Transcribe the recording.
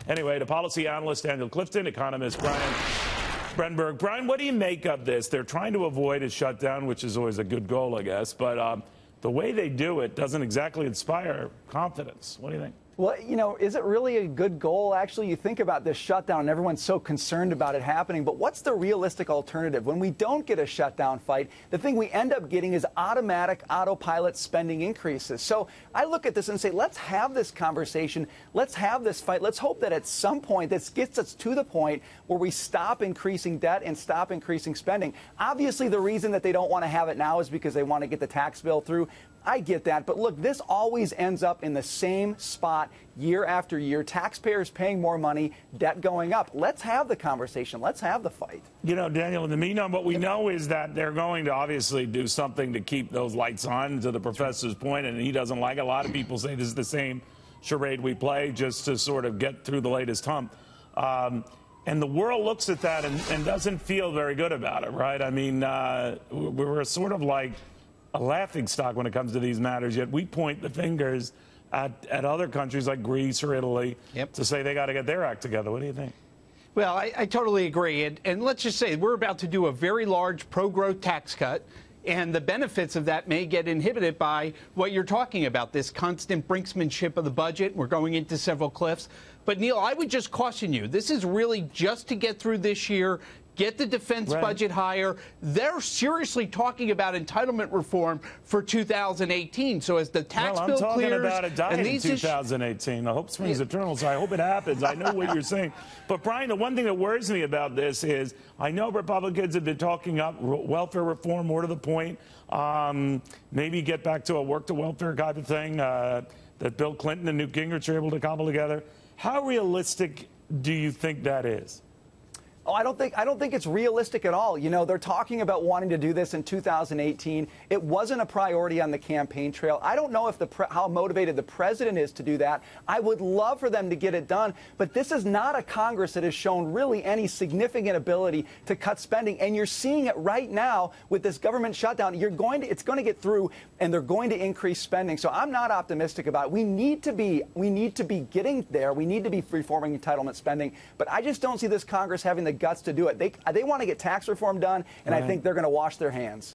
Anyway, the policy analyst, Daniel Clifton, economist, Brenberg. Brian, what do you make of this? They're trying to avoid a shutdown, which is always a good goal, I guess. But the way they do it doesn't exactly inspire confidence. What do you think? Well, you know, is it really a good goal? Actually, you think about this shutdown, and everyone's so concerned about it happening. But what's the realistic alternative? When we don't get a shutdown fight, the thing we end up getting is automatic autopilot spending increases. So I look at this and say, let's have this conversation. Let's have this fight. Let's hope that at some point this gets us to the point where we stop increasing debt and stop increasing spending. Obviously, the reason that they don't want to have it now is because they want to get the tax bill through. I get that. But look, this always ends up in the same spot year after year. Taxpayers paying more money, debt going up. Let's have the conversation. Let's have the fight. You know, Daniel, in the meantime, what we know is that they're going to obviously do something to keep those lights on, to the professor's point, and he doesn't like it. A lot of people say this is the same charade we play just to sort of get through the latest hump. And the world looks at that and doesn't feel very good about it, right? I mean, we're sort of like a laughingstock when it comes to these matters, yet we point the fingers at other countries like Greece or Italy to say they got to get their act together. What do you think? Well, I totally agree. And let's just say we're about to do a very large pro-growth tax cut, and the benefits of that may get inhibited by what you're talking about, this constant brinksmanship of the budget. We're going into several cliffs. But, Neil, I would just caution you, this is really just to get through this year, get the defense budget higher. They're seriously talking about entitlement reform for 2018. So as the tax bill clears, I'm talking about it dying in 2018. I hope springs eternal, so I hope it happens. I know what you're saying. But, Brian, the one thing that worries me about this is I know Republicans have been talking up welfare reform, more to the point. Maybe get back to a work-to-welfare type of thing that Bill Clinton and Newt Gingrich are able to cobble together. How realistic do you think that is? Oh, I don't think it's realistic at all. You know, they're talking about wanting to do this in 2018. It wasn't a priority on the campaign trail. I don't know if how motivated the president is to do that. I would love for them to get it done, but this is not a Congress that has shown really any significant ability to cut spending, and you're seeing it right now with this government shutdown. It's going to get through, and they're going to increase spending. So I'm not optimistic about it. We need to be getting there. We need to be reforming entitlement spending, but I just don't see this Congress having the guts to do it. They want to get tax reform done, and I think they're going to wash their hands.